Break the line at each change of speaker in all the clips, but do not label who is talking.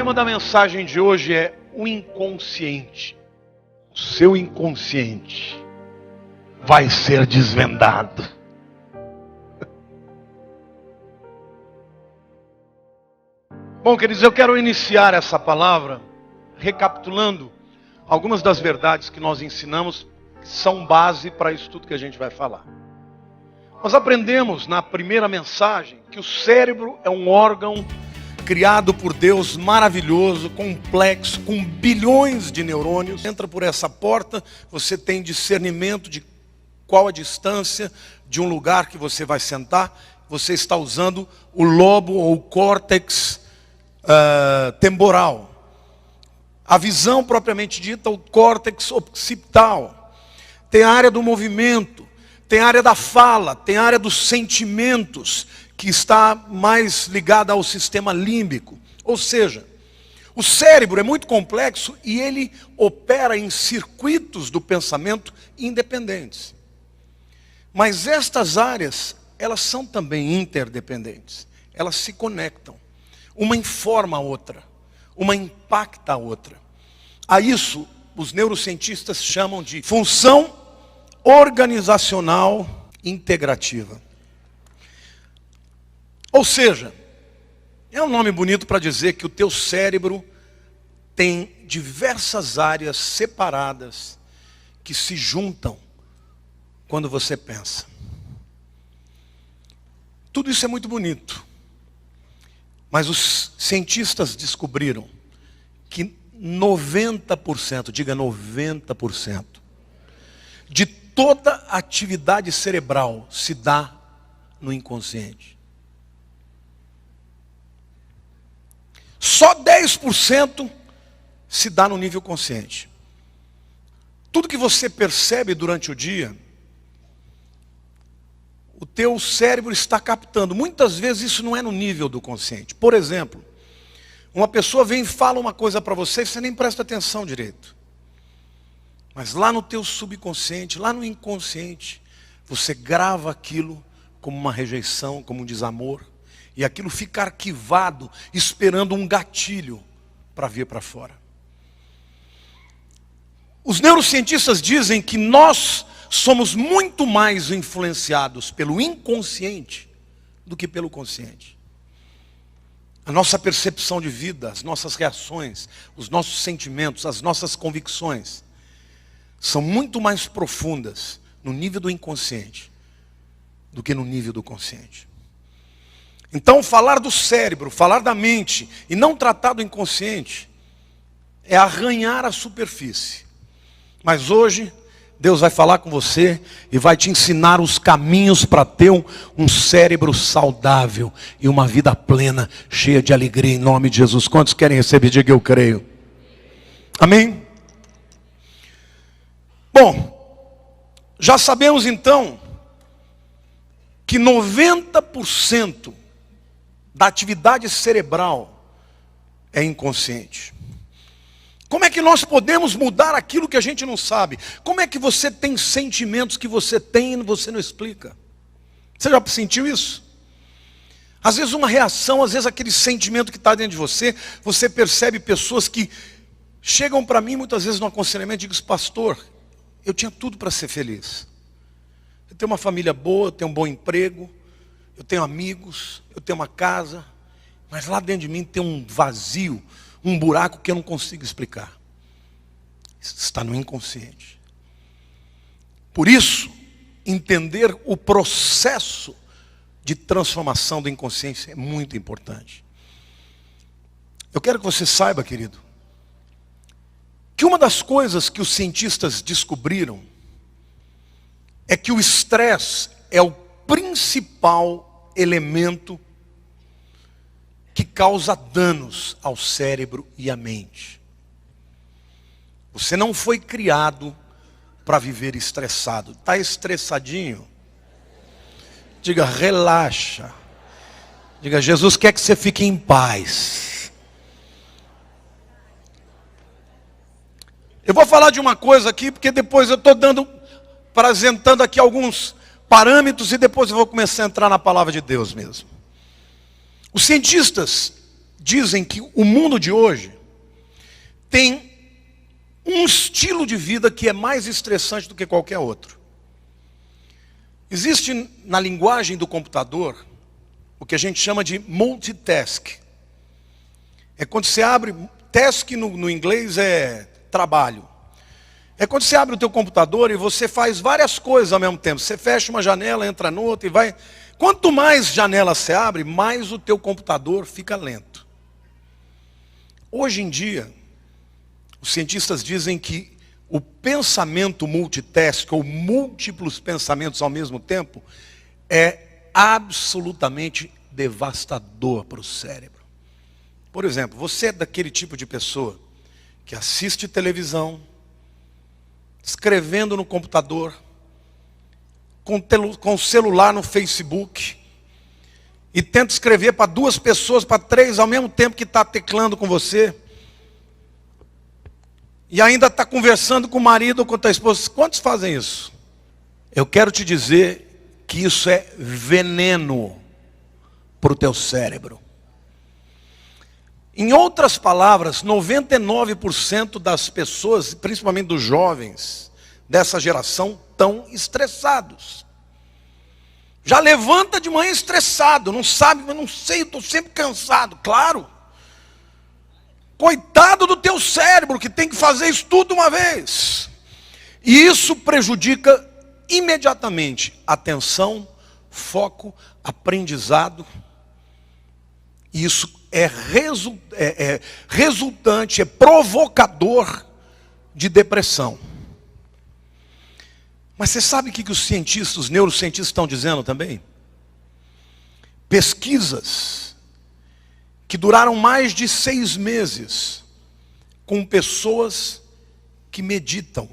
tema da mensagem de hoje é o inconsciente. O seu inconsciente vai ser desvendado. Bom, queridos, eu quero iniciar essa palavra recapitulando algumas das verdades que nós ensinamos, que são base para isso tudo que a gente vai falar. Nós aprendemos na primeira mensagem que o cérebro é um órgão criado por Deus, maravilhoso, complexo, com bilhões de neurônios. Entra por essa porta, você tem discernimento de qual a distância de um lugar que você vai sentar. Você está usando o lobo ou o córtex temporal. A visão propriamente dita, o córtex occipital. Tem a área do movimento, tem a área da fala, tem a área dos sentimentos, que está mais ligada ao sistema límbico. Ou seja, o cérebro é muito complexo e ele opera em circuitos do pensamento independentes. Mas estas áreas, elas são também interdependentes. Elas se conectam. Uma informa a outra. Uma impacta a outra. A isso, os neurocientistas chamam de função organizacional integrativa. Ou seja, é um nome bonito para dizer que o teu cérebro tem diversas áreas separadas que se juntam quando você pensa. Tudo isso é muito bonito. Mas os cientistas descobriram que 90%, diga 90%, de toda atividade cerebral se dá no inconsciente. Só 10% se dá no nível consciente. Tudo que você percebe durante o dia, o teu cérebro está captando. Muitas vezes isso não é no nível do consciente. Por exemplo, uma pessoa vem e fala uma coisa para você e você nem presta atenção direito. Mas lá no teu subconsciente, lá no inconsciente, você grava aquilo como uma rejeição, como um desamor. E aquilo fica arquivado, esperando um gatilho para vir para fora. Os neurocientistas dizem que nós somos muito mais influenciados pelo inconsciente do que pelo consciente. A nossa percepção de vida, as nossas reações, os nossos sentimentos, as nossas convicções são muito mais profundas no nível do inconsciente do que no nível do consciente. Então, falar do cérebro, falar da mente e não tratar do inconsciente é arranhar a superfície. Mas hoje, Deus vai falar com você e vai te ensinar os caminhos para ter um cérebro saudável e uma vida plena, cheia de alegria em nome de Jesus. Quantos querem receber? Diga eu creio. Amém? Bom, já sabemos então que 90% da atividade cerebral é inconsciente. Como é que nós podemos mudar aquilo que a gente não sabe? Como é que você tem sentimentos que você tem e você não explica? Você já sentiu isso? Às vezes uma reação, às vezes aquele sentimento que está dentro de você, você percebe pessoas que chegam para mim muitas vezes no aconselhamento e dizem: pastor, eu tinha tudo para ser feliz. Eu tenho uma família boa, eu tenho um bom emprego, eu tenho amigos, eu tenho uma casa, mas lá dentro de mim tem um vazio, um buraco que eu não consigo explicar. Isso está no inconsciente. Por isso, entender o processo de transformação do inconsciente é muito importante. Eu quero que você saiba, querido, que uma das coisas que os cientistas descobriram é que o estresse é o principal elemento que causa danos ao cérebro e à mente. Você não foi criado para viver estressado. Está estressadinho? Diga, relaxa. Diga, Jesus quer que você fique em paz. Eu vou falar de uma coisa aqui, porque depois eu estou apresentando aqui alguns parâmetros e depois eu vou começar a entrar na palavra de Deus mesmo. Os cientistas dizem que o mundo de hoje tem um estilo de vida que é mais estressante do que qualquer outro. Existe na linguagem do computador o que a gente chama de multitask. É quando você abre, task no inglês é trabalho. É quando você abre o teu computador e você faz várias coisas ao mesmo tempo. Você fecha uma janela, entra noutra e vai. Quanto mais janelas você abre, mais o teu computador fica lento. Hoje em dia, os cientistas dizem que o pensamento multitask, ou múltiplos pensamentos ao mesmo tempo, é absolutamente devastador para o cérebro. Por exemplo, você é daquele tipo de pessoa que assiste televisão, escrevendo no computador, com o celular no Facebook, e tenta escrever para 2 pessoas, para 3, ao mesmo tempo que está teclando com você, e ainda está conversando com o marido ou com a tua esposa. Quantos fazem isso? Eu quero te dizer que isso é veneno para o teu cérebro. Em outras palavras, 99% das pessoas, principalmente dos jovens dessa geração, estão estressados. Já levanta de manhã estressado, não sabe, mas não sei, estou sempre cansado, claro. Coitado do teu cérebro, que tem que fazer isso tudo uma vez. E isso prejudica imediatamente atenção, foco, aprendizado. E isso é resultante, é provocador de depressão. Mas você sabe o que os cientistas, os neurocientistas estão dizendo também? Pesquisas que duraram mais de 6 meses com pessoas que meditam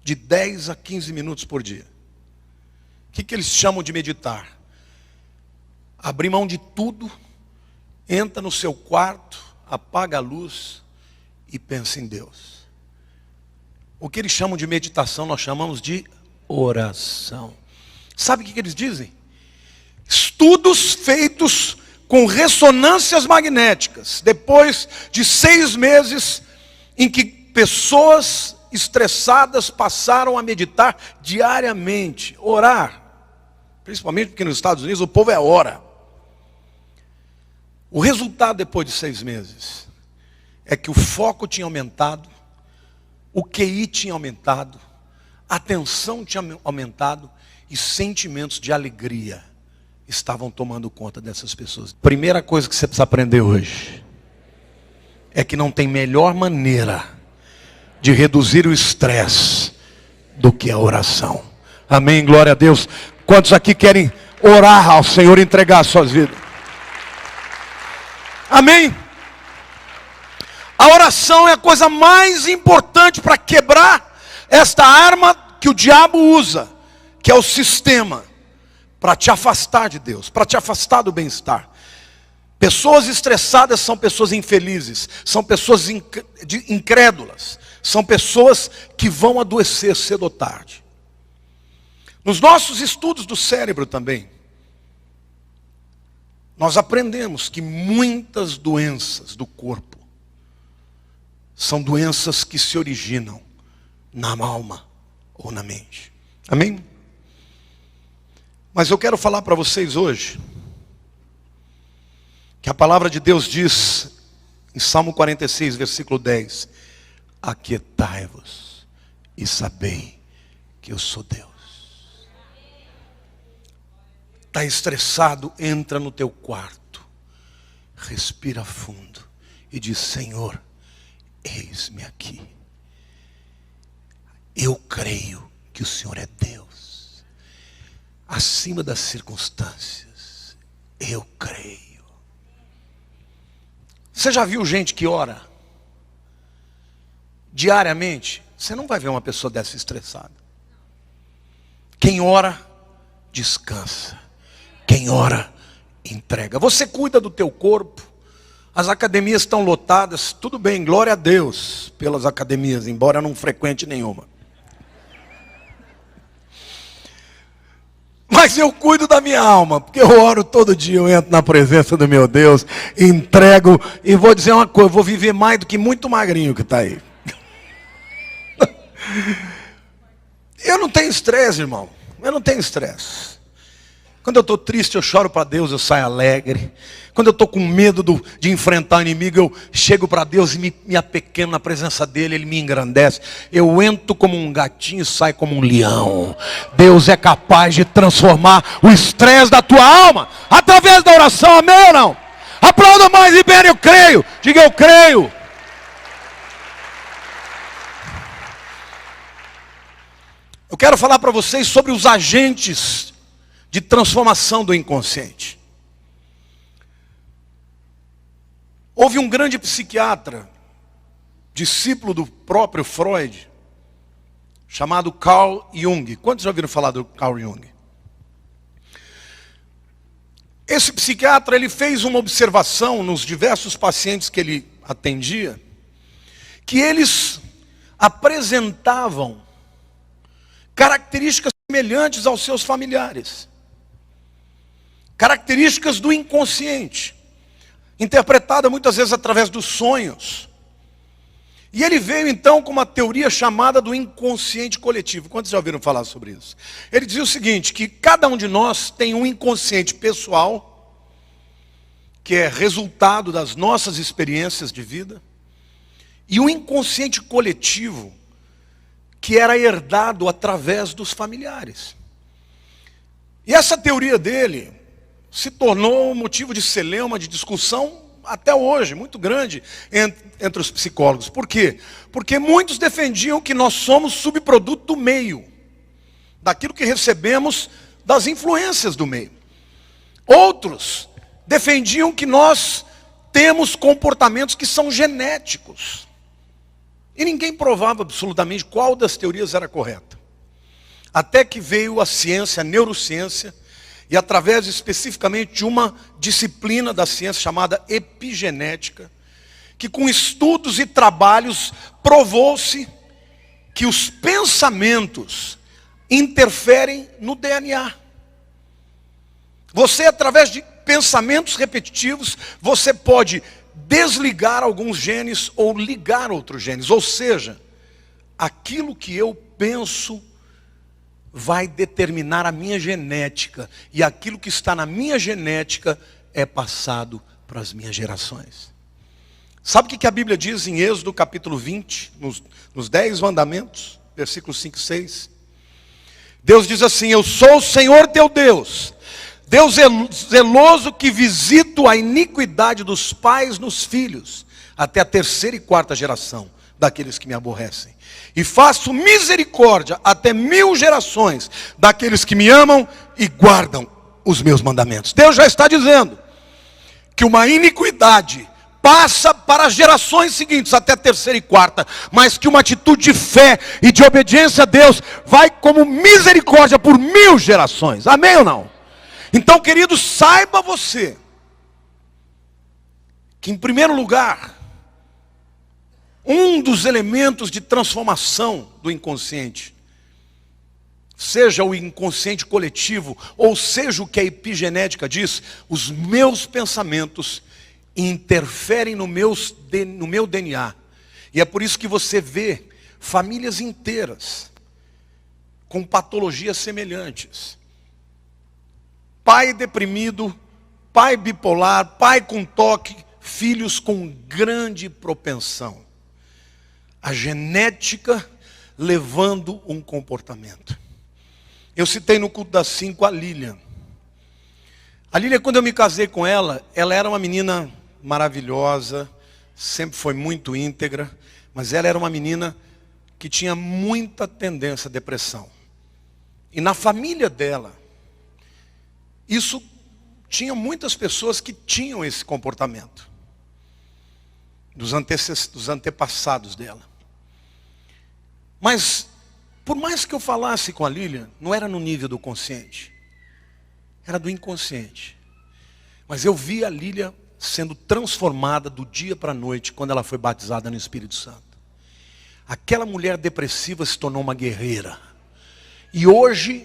de 10 a 15 minutos por dia. O que eles chamam de meditar? Abrir mão de tudo, entra no seu quarto, apaga a luz e pensa em Deus. O que eles chamam de meditação, nós chamamos de oração. Sabe o que eles dizem? Estudos feitos com ressonâncias magnéticas, depois de 6 meses em que pessoas estressadas passaram a meditar diariamente, orar. Principalmente porque nos Estados Unidos o povo ora. O resultado depois de 6 meses é que o foco tinha aumentado, o QI tinha aumentado, a atenção tinha aumentado e sentimentos de alegria estavam tomando conta dessas pessoas. Primeira coisa que você precisa aprender hoje é que não tem melhor maneira de reduzir o estresse do que a oração. Amém, glória a Deus. Quantos aqui querem orar ao Senhor e entregar suas vidas? Amém? A oração é a coisa mais importante para quebrar esta arma que o diabo usa, que é o sistema, para te afastar de Deus, para te afastar do bem-estar. Pessoas estressadas são pessoas infelizes, são pessoas incrédulas, são pessoas que vão adoecer cedo ou tarde. Nos nossos estudos do cérebro também, nós aprendemos que muitas doenças do corpo são doenças que se originam na alma ou na mente. Amém? Mas eu quero falar para vocês hoje que a palavra de Deus diz em Salmo 46, versículo 10: aquietai-vos e sabei que eu sou Deus. Está estressado, entra no teu quarto, respira fundo e diz: Senhor, eis-me aqui. Eu creio que o Senhor é Deus, acima das circunstâncias. Eu creio. Você já viu gente que ora diariamente? Você não vai ver uma pessoa dessa estressada. Quem ora, descansa. Quem ora, entrega. Você cuida do teu corpo. As academias estão lotadas. Tudo bem, glória a Deus pelas academias, embora eu não frequente nenhuma. Mas eu cuido da minha alma, porque eu oro todo dia, eu entro na presença do meu Deus, entrego, e vou dizer uma coisa, eu vou viver mais do que muito magrinho que está aí. Eu não tenho estresse, irmão, eu não tenho estresse. Quando eu estou triste, eu choro para Deus, eu saio alegre. Quando eu estou com medo de enfrentar o inimigo, eu chego para Deus e me apequeno na presença dEle, Ele me engrandece. Eu entro como um gatinho e saio como um leão. Deus é capaz de transformar o estresse da tua alma através da oração, amém ou não? Aplauda mais e bem, eu creio. Diga, eu creio. Eu quero falar para vocês sobre os agentes de transformação do inconsciente. Houve um grande psiquiatra, discípulo do próprio Freud, chamado Carl Jung. Quantos já ouviram falar do Carl Jung? Esse psiquiatra, ele fez uma observação nos diversos pacientes que ele atendia, que eles apresentavam características semelhantes aos seus familiares. Características do inconsciente, interpretada muitas vezes através dos sonhos. E ele veio então com uma teoria chamada do inconsciente coletivo. Quantos já ouviram falar sobre isso? Ele dizia o seguinte, que cada um de nós tem um inconsciente pessoal, que é resultado das nossas experiências de vida, e um inconsciente coletivo, que era herdado através dos familiares. E essa teoria dele se tornou motivo de celeuma, de discussão, até hoje, muito grande entre os psicólogos. Por quê? Porque muitos defendiam que nós somos subproduto do meio, daquilo que recebemos das influências do meio. Outros defendiam que nós temos comportamentos que são genéticos. E ninguém provava absolutamente qual das teorias era correta. Até que veio a ciência, a neurociência, e através especificamente de uma disciplina da ciência chamada epigenética, que com estudos e trabalhos provou-se que os pensamentos interferem no DNA. Você, através de pensamentos repetitivos, você pode desligar alguns genes ou ligar outros genes. Ou seja, aquilo que eu penso vai determinar a minha genética. E aquilo que está na minha genética é passado para as minhas gerações. Sabe o que a Bíblia diz em Êxodo capítulo 20, nos 10 mandamentos, versículos 5 e 6? Deus diz assim: eu sou o Senhor teu Deus, Deus zeloso que visito a iniquidade dos pais nos filhos, até a 3ª e 4ª geração daqueles que me aborrecem. E faço misericórdia até 1000 gerações daqueles que me amam e guardam os meus mandamentos. Deus já está dizendo que uma iniquidade passa para as gerações seguintes, até a 3ª e 4ª, mas que uma atitude de fé e de obediência a Deus vai como misericórdia por 1000 gerações. Amém ou não? Então, querido, saiba você que, em primeiro lugar, um dos elementos de transformação do inconsciente, seja o inconsciente coletivo, ou seja o que a epigenética diz, os meus pensamentos interferem no meu DNA. E é por isso que você vê famílias inteiras com patologias semelhantes. Pai deprimido, pai bipolar, pai com toque, filhos com grande propensão. A genética levando um comportamento. Eu citei no culto das 5 a Lilian. A Lilian, quando eu me casei com ela era uma menina maravilhosa, sempre foi muito íntegra, mas ela era uma menina que tinha muita tendência à depressão. E na família dela, isso tinha muitas pessoas que tinham esse comportamento, dos antepassados dela. Mas, por mais que eu falasse com a Lilian, não era no nível do consciente, era do inconsciente. Mas eu vi a Lilian sendo transformada do dia para a noite, quando ela foi batizada no Espírito Santo. Aquela mulher depressiva se tornou uma guerreira. E hoje,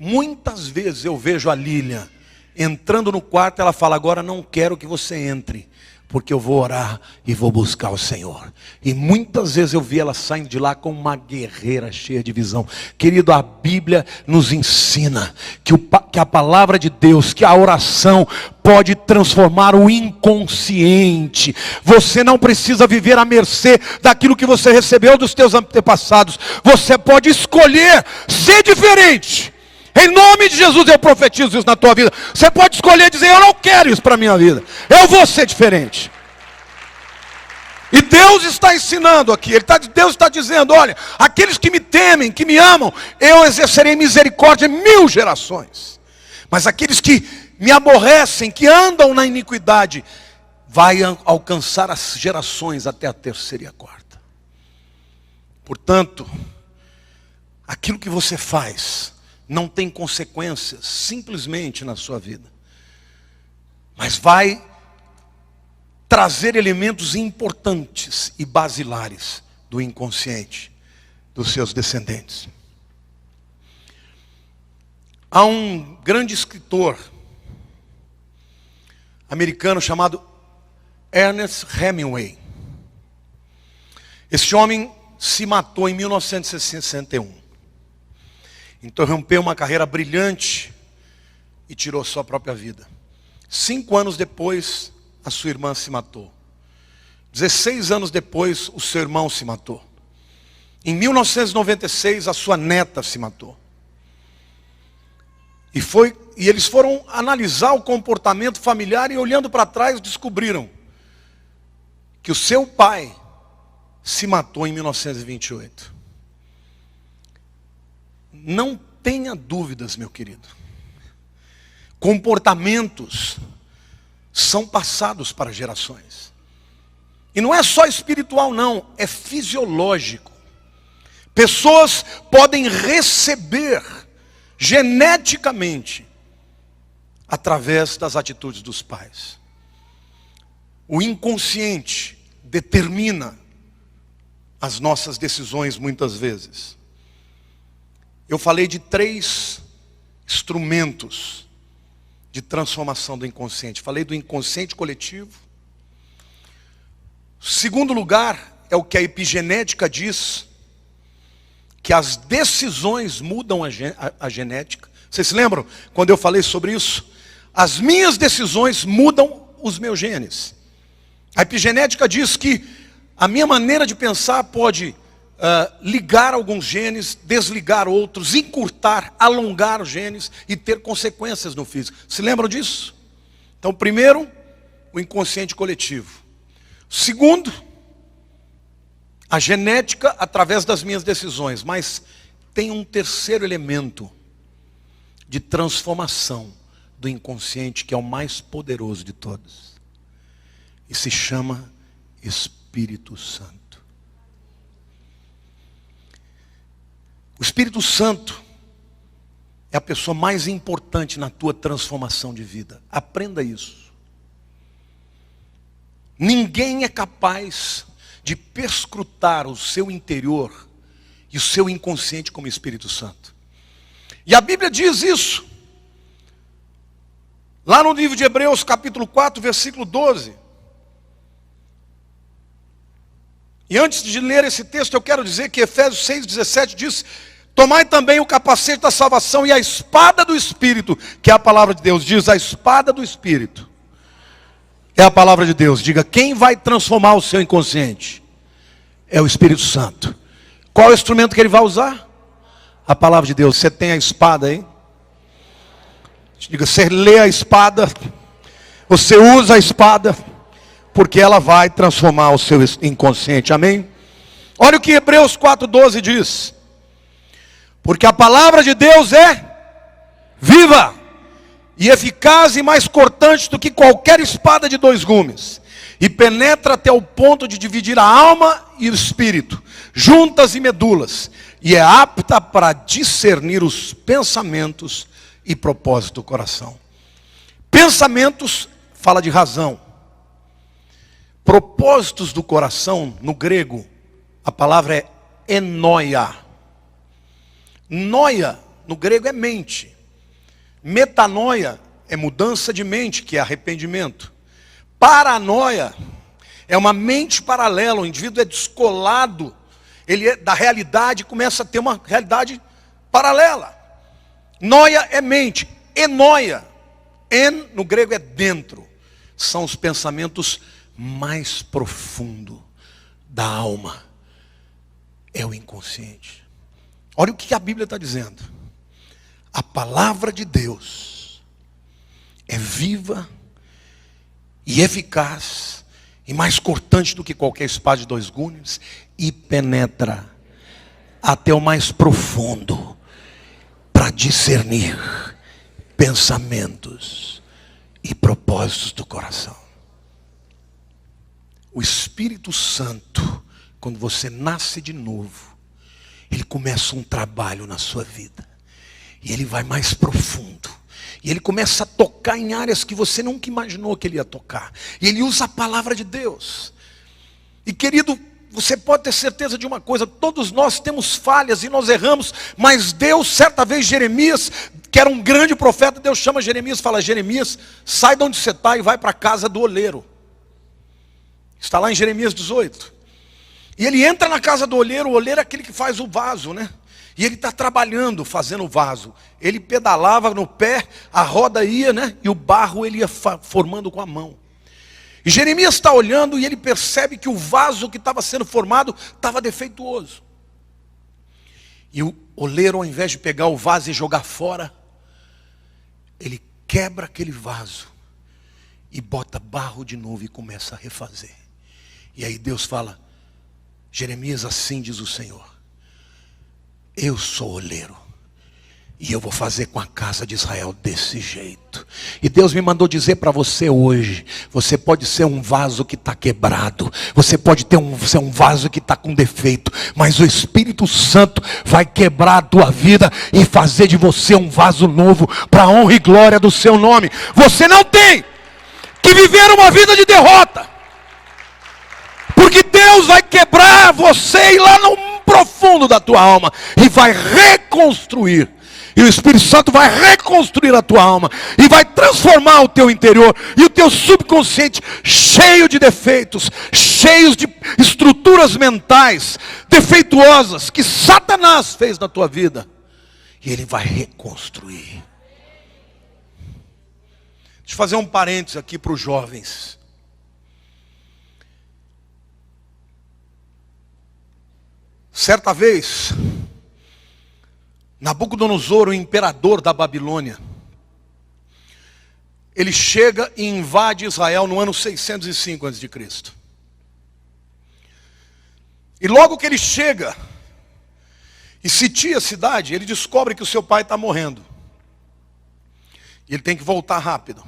muitas vezes eu vejo a Lilian entrando no quarto, ela fala: agora não quero que você entre, porque eu vou orar e vou buscar o Senhor. E muitas vezes eu vi ela saindo de lá como uma guerreira cheia de visão. Querido, a Bíblia nos ensina que a palavra de Deus, que a oração pode transformar o inconsciente. Você não precisa viver à mercê daquilo que você recebeu dos teus antepassados. Você pode escolher ser diferente. Em nome de Jesus eu profetizo isso na tua vida. Você pode escolher dizer: eu não quero isso para a minha vida, eu vou ser diferente. E Deus está ensinando aqui, Deus está dizendo: olha, aqueles que me temem, que me amam, eu exercerei misericórdia em 1000 gerações. Mas aqueles que me aborrecem, que andam na iniquidade, vai alcançar as gerações até a 3ª e a 4ª. Portanto, aquilo que você faz não tem consequências simplesmente na sua vida, mas vai trazer elementos importantes e basilares do inconsciente dos seus descendentes. Há um grande escritor americano chamado Ernest Hemingway. Esse homem se matou em 1961. Interrompeu uma carreira brilhante e tirou sua própria vida. 5 anos depois, a sua irmã se matou. 16 anos depois, o seu irmão se matou. Em 1996, a sua neta se matou. E eles foram analisar o comportamento familiar e, olhando para trás, descobriram que o seu pai se matou em 1928. Não tenha dúvidas, meu querido. Comportamentos são passados para gerações. E não é só espiritual não, é fisiológico. Pessoas podem receber geneticamente através das atitudes dos pais. O inconsciente determina as nossas decisões muitas vezes. Eu falei de 3 instrumentos de transformação do inconsciente. Falei do inconsciente coletivo. Segundo lugar, é o que a epigenética diz, que as decisões mudam a genética. Vocês se lembram quando eu falei sobre isso? As minhas decisões mudam os meus genes. A epigenética diz que a minha maneira de pensar pode ligar alguns genes, desligar outros, encurtar, alongar os genes e ter consequências no físico. Se lembram disso? Então, primeiro, o inconsciente coletivo. Segundo, a genética através das minhas decisões. Mas tem um terceiro elemento de transformação do inconsciente, que é o mais poderoso de todos. E se chama Espírito Santo. O Espírito Santo é a pessoa mais importante na tua transformação de vida. Aprenda isso. Ninguém é capaz de perscrutar o seu interior e o seu inconsciente como Espírito Santo. E a Bíblia diz isso. Lá no livro de Hebreus, capítulo 4, versículo 12. E antes de ler esse texto, eu quero dizer que Efésios 6,17 diz: tomai também o capacete da salvação e a espada do Espírito, que é a palavra de Deus. Diz: a espada do Espírito é a palavra de Deus. Diga: quem vai transformar o seu inconsciente? É o Espírito Santo. Qual é o instrumento que ele vai usar? A palavra de Deus. Você tem a espada aí? Diga: você lê a espada, você usa a espada, porque ela vai transformar o seu inconsciente. Amém? Olha o que Hebreus 4,12 diz: porque a palavra de Deus é viva e eficaz e mais cortante do que qualquer espada de 2 gumes, e penetra até o ponto de dividir a alma e o espírito, juntas e medulas, e é apta para discernir os pensamentos e propósito do coração. Pensamentos fala de razão. Propósitos do coração, no grego, a palavra é enoia. Noia, no grego é mente. Metanoia é mudança de mente, que é arrependimento. Paranoia é uma mente paralela, o indivíduo é descolado, ele é da realidade, começa a ter uma realidade paralela. Noia é mente, enoia, no grego é dentro, são os pensamentos mais profundos da alma, é o inconsciente. Olha o que a Bíblia está dizendo. A palavra de Deus é viva e eficaz e mais cortante do que qualquer espada de dois gumes e penetra até o mais profundo para discernir pensamentos e propósitos do coração. O Espírito Santo, quando você nasce de novo, ele começa um trabalho na sua vida. E ele vai mais profundo. E ele começa a tocar em áreas que você nunca imaginou que ele ia tocar. E ele usa a palavra de Deus. E querido, você pode ter certeza de uma coisa, todos nós temos falhas e nós erramos, mas Deus, certa vez Jeremias, que era um grande profeta, Deus chama Jeremias e fala: Jeremias, sai de onde você está e vai para a casa do oleiro. Está lá em Jeremias 18. E ele entra na casa do oleiro, o oleiro é aquele que faz o vaso, né? E ele está trabalhando, fazendo o vaso. Ele pedalava no pé, a roda ia, né? E o barro ele ia formando com a mão. E Jeremias está olhando e ele percebe que o vaso que estava sendo formado estava defeituoso. E o oleiro, ao invés de pegar o vaso e jogar fora, ele quebra aquele vaso e bota barro de novo e começa a refazer. E aí Deus fala: Jeremias, assim diz o Senhor, eu sou oleiro, e eu vou fazer com a casa de Israel desse jeito. E Deus me mandou dizer para você hoje: você pode ser um vaso que está quebrado, você pode ser um vaso que está com defeito, mas o Espírito Santo vai quebrar a tua vida e fazer de você um vaso novo, para a honra e glória do seu nome. Você não tem que viver uma vida de derrota, porque Deus vai quebrar você e lá no profundo da tua alma e vai reconstruir. E o Espírito Santo vai reconstruir a tua alma e vai transformar o teu interior e o teu subconsciente cheio de defeitos, cheios de estruturas mentais defeituosas que Satanás fez na tua vida, e ele vai reconstruir. Deixa eu fazer um parênteses aqui para os jovens. Certa vez, Nabucodonosor, o imperador da Babilônia, ele chega e invade Israel no ano 605 a.C. E logo que ele chega e sitia a cidade, ele descobre que o seu pai está morrendo. E ele tem que voltar rápido.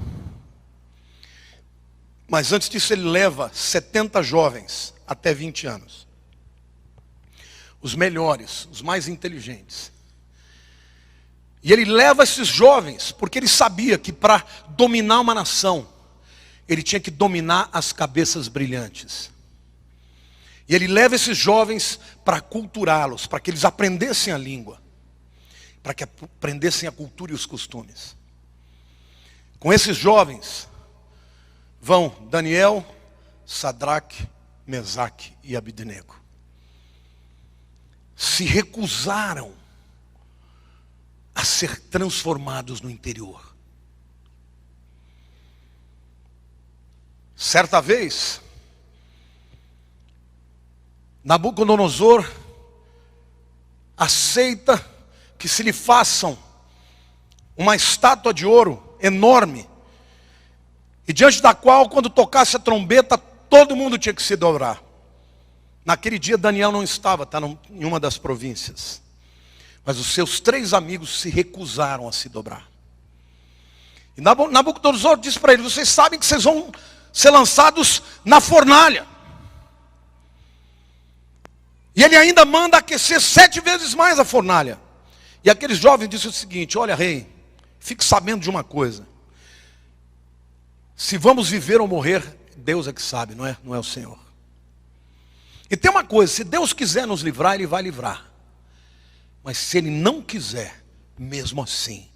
Mas antes disso ele leva 70 jovens até 20 anos. Os melhores, os mais inteligentes. E ele leva esses jovens, porque ele sabia que para dominar uma nação, ele tinha que dominar as cabeças brilhantes. E ele leva esses jovens para aculturá-los, para que eles aprendessem a língua, para que aprendessem a cultura e os costumes. Com esses jovens vão Daniel, Sadraque, Mesaque e Abednego. Se recusaram a ser transformados no interior. Certa vez, Nabucodonosor aceita que se lhe façam uma estátua de ouro enorme, e diante da qual, quando tocasse a trombeta, todo mundo tinha que se dobrar. Naquele dia Daniel não estava, em uma das províncias. Mas os seus 3 amigos se recusaram a se dobrar. E Nabucodonosor disse para eles: vocês sabem que vocês vão ser lançados na fornalha. E ele ainda manda aquecer 7 vezes mais a fornalha. E aqueles jovens disseram o seguinte: olha, rei, fique sabendo de uma coisa. Se vamos viver ou morrer, Deus é que sabe, não é o Senhor. E tem uma coisa: se Deus quiser nos livrar, Ele vai livrar. Mas se Ele não quiser, mesmo assim,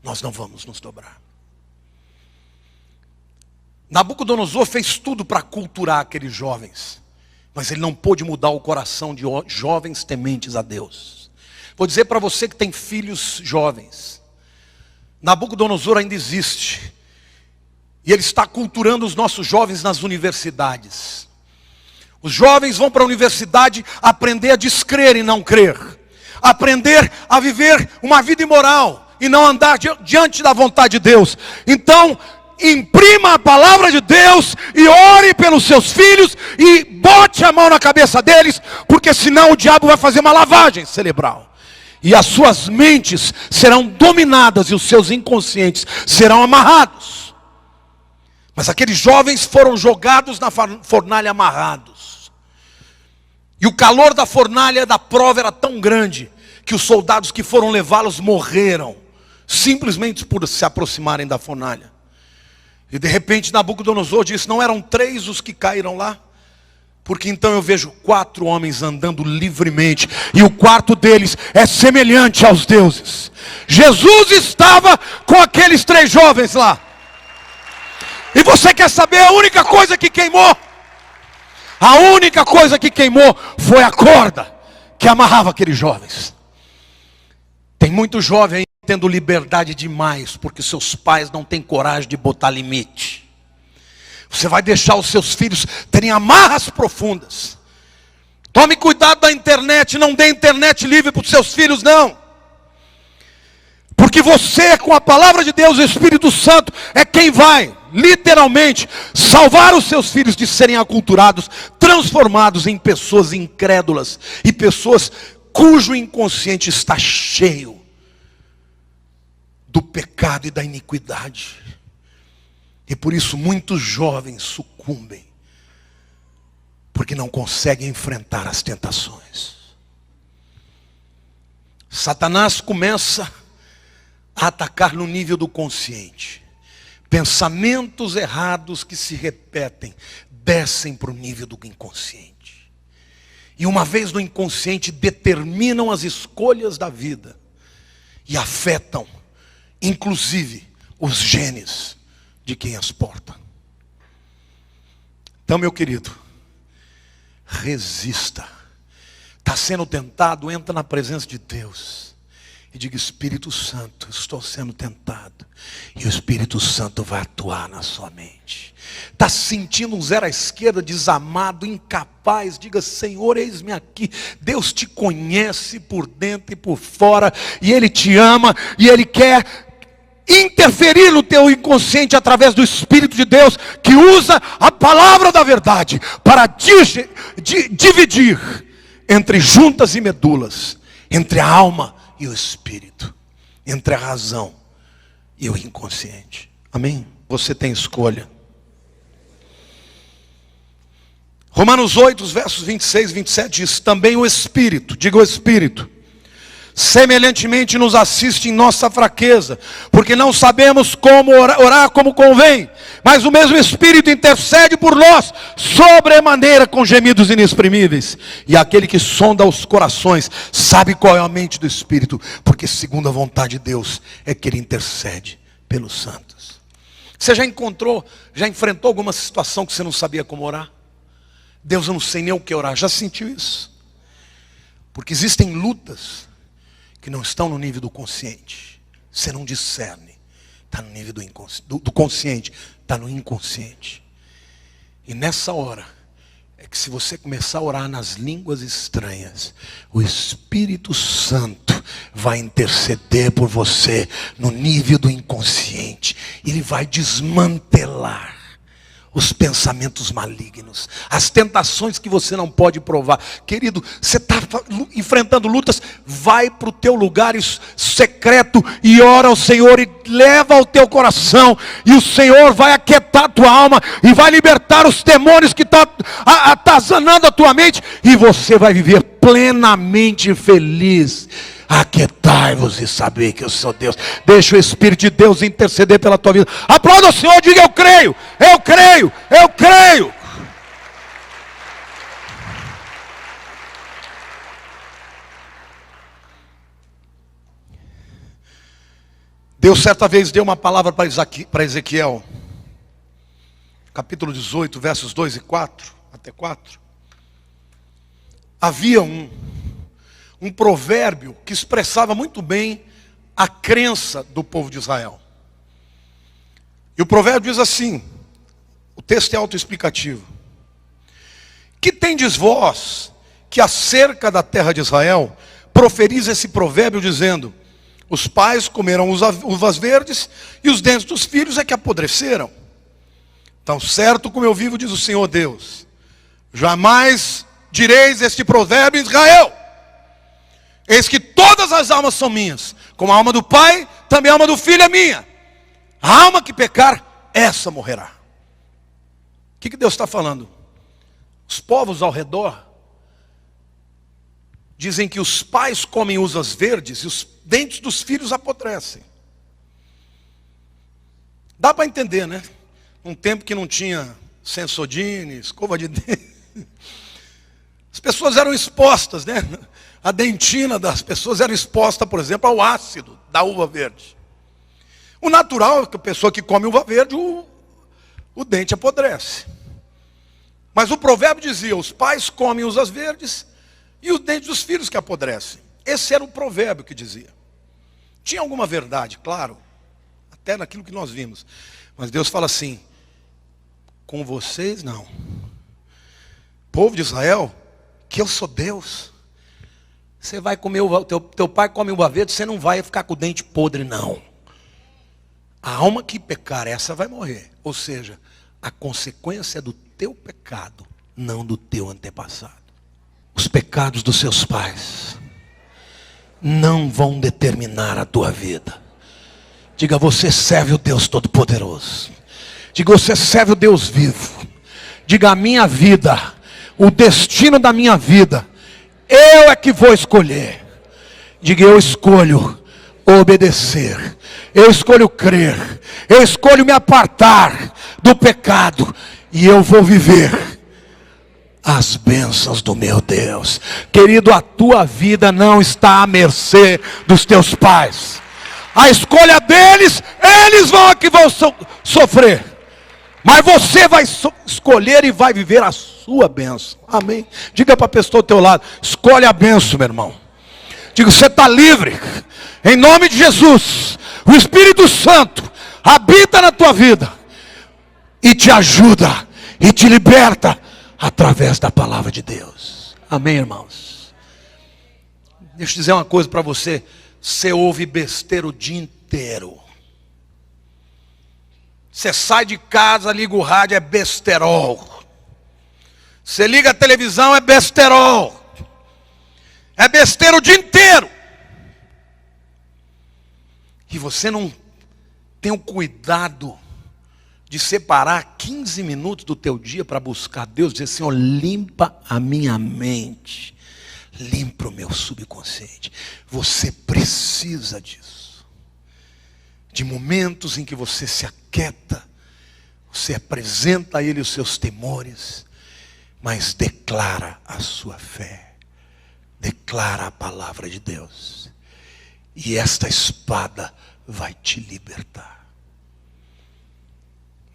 nós não vamos nos dobrar. Nabucodonosor fez tudo para culturar aqueles jovens, mas ele não pôde mudar o coração de jovens tementes a Deus. Vou dizer para você que tem filhos jovens, Nabucodonosor ainda existe, e ele está culturando os nossos jovens nas universidades. Os jovens vão para a universidade aprender a descrer e não crer, aprender a viver uma vida imoral e não andar diante da vontade de Deus. Então, imprima a palavra de Deus e ore pelos seus filhos e bote a mão na cabeça deles, porque senão o diabo vai fazer uma lavagem cerebral. E as suas mentes serão dominadas e os seus inconscientes serão amarrados. Mas aqueles jovens foram jogados na fornalha amarrados. E o calor da fornalha da prova era tão grande que os soldados que foram levá-los morreram, simplesmente por se aproximarem da fornalha. E de repente Nabucodonosor disse: não eram 3 os que caíram lá? Porque então eu vejo 4 homens andando livremente, e o quarto deles é semelhante aos deuses. Jesus estava com aqueles 3 jovens lá. E você quer saber a única coisa que queimou? A única coisa que queimou foi a corda que amarrava aqueles jovens. Tem muito jovem aí tendo liberdade demais, porque seus pais não têm coragem de botar limite. Você vai deixar os seus filhos terem amarras profundas. Tome cuidado da internet, não dê internet livre para os seus filhos, não. Porque você, com a palavra de Deus, o Espírito Santo, é quem vai, literalmente, salvar os seus filhos de serem aculturados, transformados em pessoas incrédulas e pessoas cujo inconsciente está cheio do pecado e da iniquidade. E por isso muitos jovens sucumbem, porque não conseguem enfrentar as tentações. Satanás começa a atacar no nível do consciente. Pensamentos errados que se repetem descem para o nível do inconsciente. E uma vez no inconsciente determinam as escolhas da vida e afetam, inclusive, os genes de quem as porta. Então, meu querido, resista. Está sendo tentado, entra na presença de Deus e diga: Espírito Santo, estou sendo tentado. E o Espírito Santo vai atuar na sua mente. Está sentindo um zero à esquerda, desamado, incapaz, diga: Senhor, eis-me aqui. Deus te conhece por dentro e por fora, e Ele te ama, e Ele quer interferir no teu inconsciente através do Espírito de Deus, que usa a palavra da verdade para dividir entre juntas e medulas, entre a alma e o espírito, entre a razão e o inconsciente. Amém? Você tem escolha. Romanos 8, versos 26 e 27 diz: também o Espírito, diga o Espírito, semelhantemente nos assiste em nossa fraqueza, porque não sabemos como orar como convém, mas o mesmo Espírito intercede por nós, sobremaneira com gemidos inexprimíveis. E aquele que sonda os corações, sabe qual é a mente do Espírito, porque segundo a vontade de Deus, é que Ele intercede pelos santos. Você já enfrentou alguma situação que você não sabia como orar? Deus, eu não sei nem o que orar. Já sentiu isso? Porque existem lutas que não estão no nível do consciente. Você não discerne. Está no nível do consciente. Está no inconsciente. E nessa hora, é que se você começar a orar nas línguas estranhas, o Espírito Santo vai interceder por você no nível do inconsciente. Ele vai desmantelar os pensamentos malignos, as tentações que você não pode provar. Querido, você está enfrentando lutas, vai para o teu lugar secreto e ora ao Senhor e leva ao teu coração, e o Senhor vai aquietar a tua alma e vai libertar os demônios que estão atazanando a tua mente, e você vai viver plenamente feliz. Aquietai-vos e saber que eu sou Deus. Deixa o Espírito de Deus interceder pela tua vida. Aplauda o Senhor, diga: eu creio, eu creio, eu creio. Deus certa vez deu uma palavra para Ezequiel, capítulo 18, versos 2 e 4, até 4. Havia um provérbio que expressava muito bem a crença do povo de Israel. E o provérbio diz assim, o texto é autoexplicativo: que tendes vós que acerca da terra de Israel proferis esse provérbio dizendo: os pais comerão uvas verdes e os dentes dos filhos é que apodreceram. Tão certo como eu vivo, diz o Senhor Deus, jamais direis este provérbio em Israel: eis que todas as almas são minhas, como a alma do pai, também a alma do filho é minha. A alma que pecar, essa morrerá. O que Deus está falando? Os povos ao redor dizem que os pais comem uvas verdes e os dentes dos filhos apodrecem. Dá para entender, né? Um tempo que não tinha Sensodyne, escova de dente. As pessoas eram expostas, né? A dentina das pessoas era exposta, por exemplo, ao ácido da uva verde. O natural é que a pessoa que come uva verde, o dente apodrece. Mas o provérbio dizia: os pais comem uvas verdes e os dentes dos filhos que apodrecem. Esse era o provérbio que dizia. Tinha alguma verdade, claro, até naquilo que nós vimos. Mas Deus fala assim: com vocês não. Povo de Israel, que eu sou Deus. Você vai comer teu pai come uva verde, você não vai ficar com o dente podre, não. A alma que pecar, essa vai morrer. Ou seja, a consequência é do teu pecado, não do teu antepassado. Os pecados dos seus pais não vão determinar a tua vida. Diga: você serve o Deus Todo-Poderoso. Diga: você serve o Deus vivo. Diga: a minha vida, o destino da minha vida, eu é que vou escolher. Diga: eu escolho obedecer, eu escolho crer, eu escolho me apartar do pecado, e eu vou viver as bênçãos do meu Deus. Querido, a tua vida não está à mercê dos teus pais. A escolha deles, eles vão sofrer. Mas você vai escolher e vai viver a sua bênção. Amém? Diga para a pessoa do teu lado: escolhe a bênção, meu irmão. Diga: você está livre. Em nome de Jesus. O Espírito Santo habita na tua vida e te ajuda e te liberta através da palavra de Deus. Amém, irmãos? Deixa eu dizer uma coisa para você. Você ouve besteira o dia inteiro. Você sai de casa, liga o rádio, é besterol. Você liga a televisão, é besterol. É besteira o dia inteiro. E você não tem o cuidado de separar 15 minutos do teu dia para buscar Deus, dizer: Senhor, limpa a minha mente, limpa o meu subconsciente. Você precisa disso. De momentos em que você se aquieta, você apresenta a Ele os seus temores, mas declara a sua fé, declara a palavra de Deus, e esta espada vai te libertar.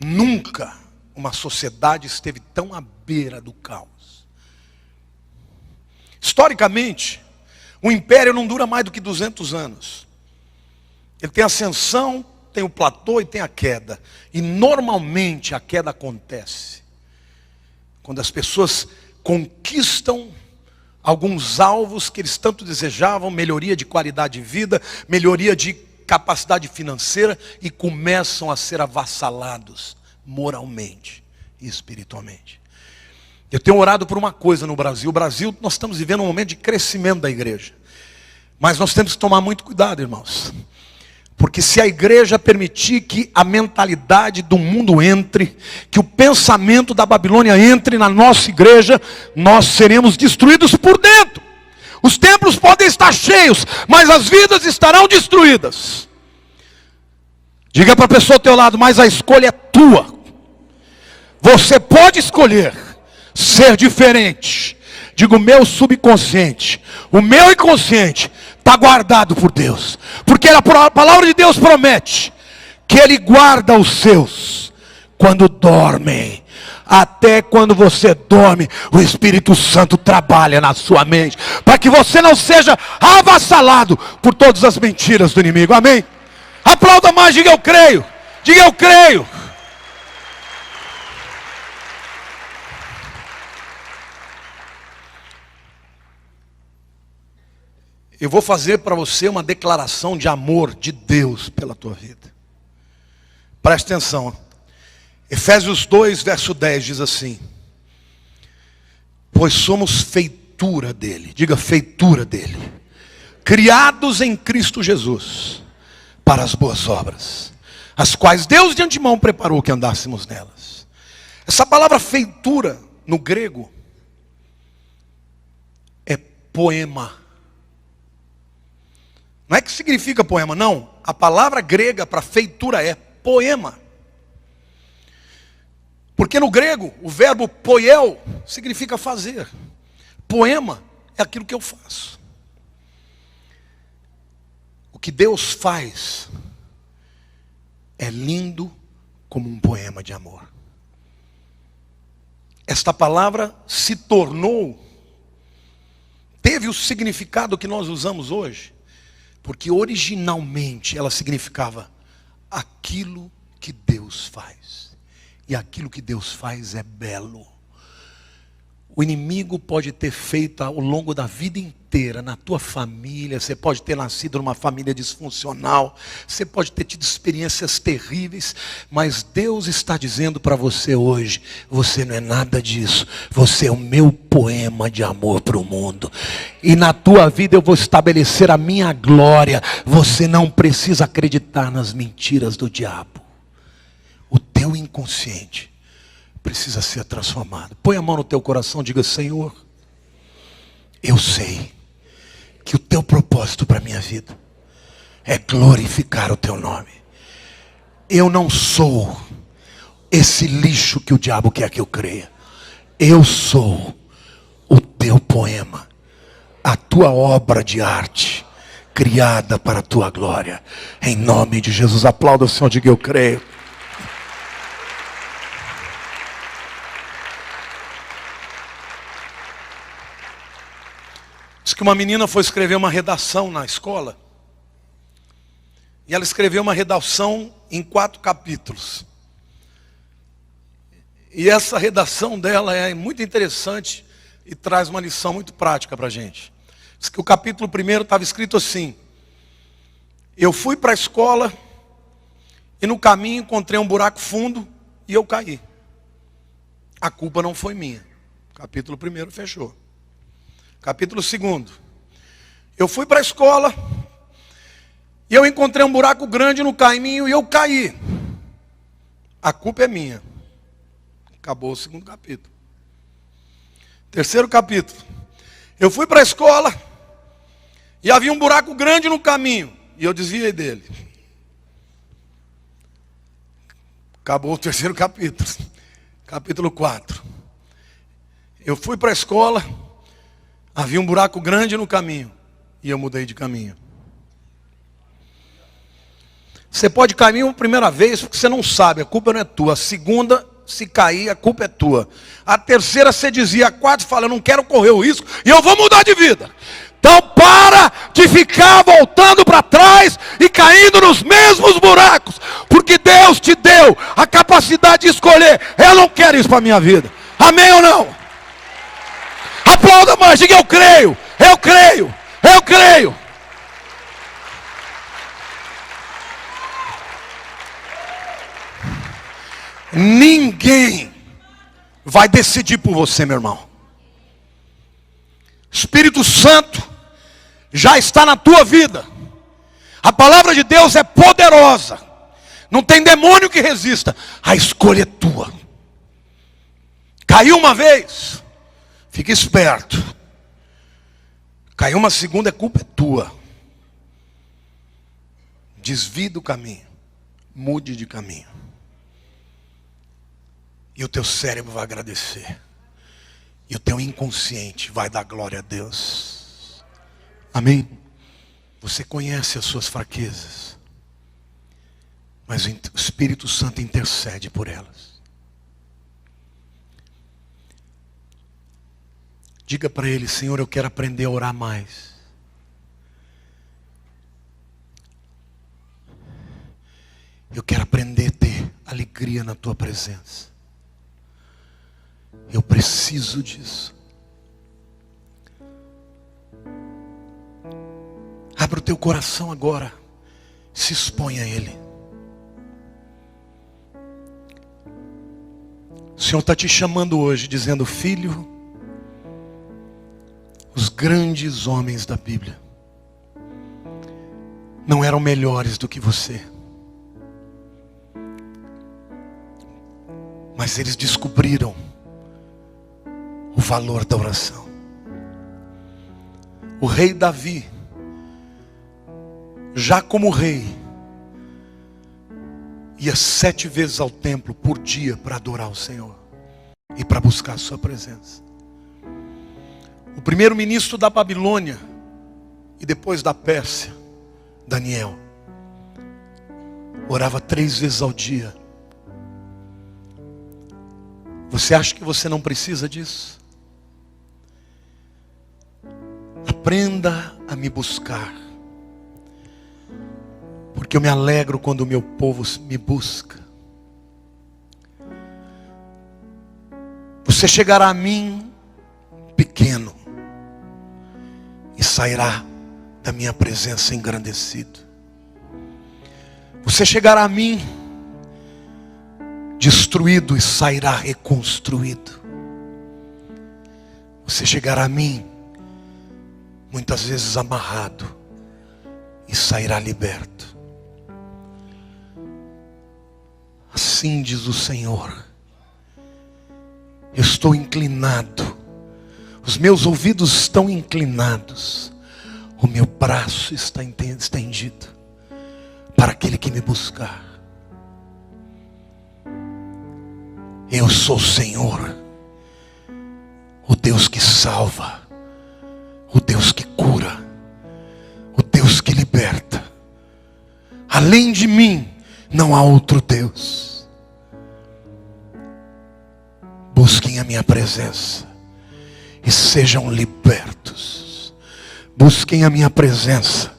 Nunca uma sociedade esteve tão à beira do caos. Historicamente, o império não dura mais do que 200 anos. Ele tem ascensão, tem o platô e tem a queda. E normalmente a queda acontece quando as pessoas conquistam alguns alvos que eles tanto desejavam: melhoria de qualidade de vida, melhoria de capacidade financeira, e começam a ser avassalados moralmente e espiritualmente. Eu tenho orado por uma coisa no Brasil. O Brasil, nós estamos vivendo um momento de crescimento da igreja, mas nós temos que tomar muito cuidado, irmãos, porque se a igreja permitir que a mentalidade do mundo entre, que o pensamento da Babilônia entre na nossa igreja, nós seremos destruídos por dentro. Os templos podem estar cheios, mas as vidas estarão destruídas. Diga para a pessoa ao teu lado: mas a escolha é tua. Você pode escolher ser diferente. Diga: o meu subconsciente, o meu inconsciente está guardado por Deus. Porque a palavra de Deus promete que Ele guarda os seus quando dormem. Até quando você dorme, o Espírito Santo trabalha na sua mente, para que você não seja avassalado por todas as mentiras do inimigo. Amém? Aplauda mais, diga eu creio. Diga eu creio. Eu vou fazer para você uma declaração de amor de Deus pela tua vida. Preste atenção. Efésios 2, verso 10 diz assim: pois somos feitura dele. Diga feitura dele. Criados em Cristo Jesus para as boas obras, as quais Deus de antemão preparou que andássemos nelas. Essa palavra feitura no grego é poema. Não é que significa poema, não. A palavra grega para feitura é poema. Porque no grego, o verbo poiel significa fazer. Poema é aquilo que eu faço. O que Deus faz é lindo como um poema de amor. Esta palavra se tornou, teve o significado que nós usamos hoje, porque originalmente ela significava aquilo que Deus faz. E aquilo que Deus faz é belo. O inimigo pode ter feito ao longo da vida inteira, na tua família, você pode ter nascido numa família disfuncional, você pode ter tido experiências terríveis, mas Deus está dizendo para você hoje, você não é nada disso, você é o meu poema de amor para o mundo. E na tua vida eu vou estabelecer a minha glória, você não precisa acreditar nas mentiras do diabo. O teu inconsciente precisa ser transformado. Põe a mão no teu coração, diga: Senhor, eu sei que o teu propósito para a minha vida é glorificar o teu nome. Eu não sou esse lixo que o diabo quer que eu creia. Eu sou o teu poema, a tua obra de arte, criada para a tua glória. Em nome de Jesus, aplauda o Senhor, diga: eu creio. Diz que uma menina foi escrever uma redação na escola. E ela escreveu uma redação em 4 capítulos. E essa redação dela é muito interessante e traz uma lição muito prática para a gente. Diz que o capítulo 1 estava escrito assim: eu fui para a escola e no caminho encontrei um buraco fundo e eu caí. A culpa não foi minha. Capítulo 1 fechou. Capítulo 2. Eu fui para a escola e eu encontrei um buraco grande no caminho e eu caí. A culpa é minha. Acabou o 2º capítulo. 3º capítulo. Eu fui para a escola e havia um buraco grande no caminho e eu desviei dele. Acabou o 3º capítulo. Capítulo 4. Eu fui para a escola, havia um buraco grande no caminho e eu mudei de caminho. Você pode cair uma primeira vez porque você não sabe, a culpa não é tua. A segunda, se cair, a culpa é tua. A terceira você dizia, a quarta fala, eu não quero correr o risco e eu vou mudar de vida. Então para de ficar voltando para trás e caindo nos mesmos buracos, porque Deus te deu a capacidade de escolher. Eu não quero isso para a minha vida. Amém ou não? Aplauda mais, diga: eu creio, eu creio, eu creio. Ninguém vai decidir por você, meu irmão. Espírito Santo já está na tua vida. A palavra de Deus é poderosa. Não tem demônio que resista. A escolha é tua. Caiu uma vez, fica esperto. Caiu uma segunda, a culpa é tua. Desvie do caminho. Mude de caminho. E o teu cérebro vai agradecer. E o teu inconsciente vai dar glória a Deus. Amém? Você conhece as suas fraquezas, mas o Espírito Santo intercede por elas. Diga para ele: Senhor, eu quero aprender a orar mais. Eu quero aprender a ter alegria na tua presença. Eu preciso disso. Abra o teu coração agora. Se exponha a Ele. O Senhor está te chamando hoje, dizendo: filho, os grandes homens da Bíblia não eram melhores do que você, mas eles descobriram o valor da oração. O rei Davi, já como rei, ia 7 vezes ao templo por dia para adorar o Senhor e para buscar a sua presença. O primeiro ministro da Babilônia e depois da Pérsia, Daniel, orava 3 vezes ao dia. Você acha que você não precisa disso? Aprenda a me buscar, porque eu me alegro quando o meu povo me busca. Você chegará a mim pequeno e sairá da minha presença engrandecido. Você chegará a mim destruído e sairá reconstruído. Você chegará a mim muitas vezes amarrado e sairá liberto. Assim diz o Senhor: eu estou inclinado, os meus ouvidos estão inclinados, o meu braço está estendido para aquele que me buscar. Eu sou o Senhor, o Deus que salva, o Deus que cura, o Deus que liberta. Além de mim não há outro Deus. Busquem a minha presença e sejam libertos. Busquem a minha presença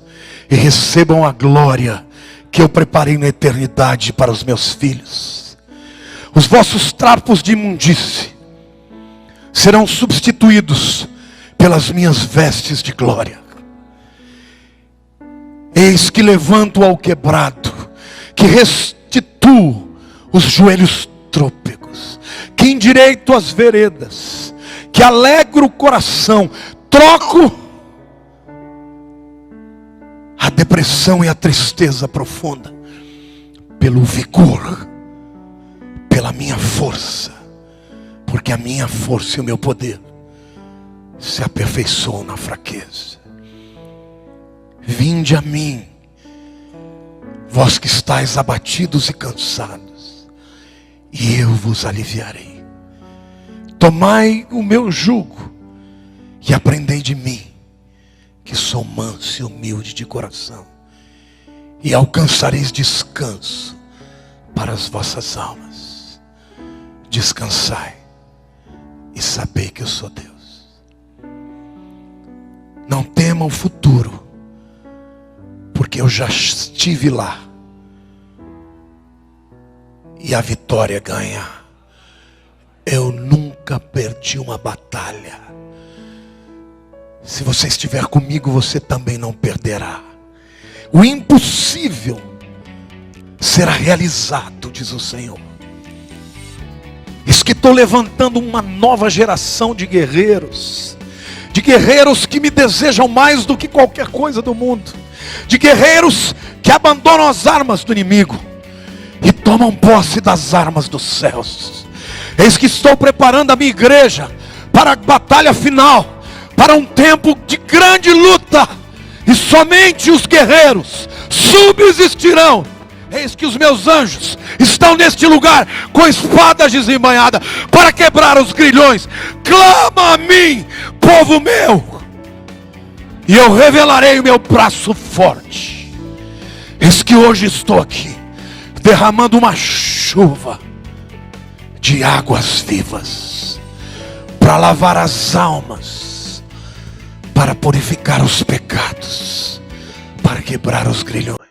e recebam a glória que eu preparei na eternidade para os meus filhos. Os vossos trapos de imundície serão substituídos pelas minhas vestes de glória. Eis que levanto ao quebrado, que restituo os joelhos trôpegos, que endireito as veredas, que alegro o coração, troco a depressão e a tristeza profunda pelo vigor, pela minha força, porque a minha força e o meu poder se aperfeiçoam na fraqueza. Vinde a mim, vós que estáis abatidos e cansados, e eu vos aliviarei. Tomai o meu jugo e aprendei de mim, que sou manso e humilde de coração, e alcançareis descanso para as vossas almas. Descansai e sabei que eu sou Deus. Não tema o futuro, porque eu já estive lá e a vitória ganha. Eu nunca perdi uma batalha. Se você estiver comigo, você também não perderá. O impossível será realizado, diz o Senhor. Eis que estou levantando uma nova geração de guerreiros que me desejam mais do que qualquer coisa do mundo, de guerreiros que abandonam as armas do inimigo e tomam posse das armas dos céus. Eis que estou preparando a minha igreja para a batalha final, para um tempo de grande luta, e somente os guerreiros subsistirão. Eis que os meus anjos estão neste lugar com espadas desembainhadas para quebrar os grilhões. Clama a mim, povo meu. e eu revelarei o meu braço forte. Eis que hoje estou aqui, derramando uma chuva de águas vivas, para lavar as almas, para purificar os pecados, para quebrar os grilhões.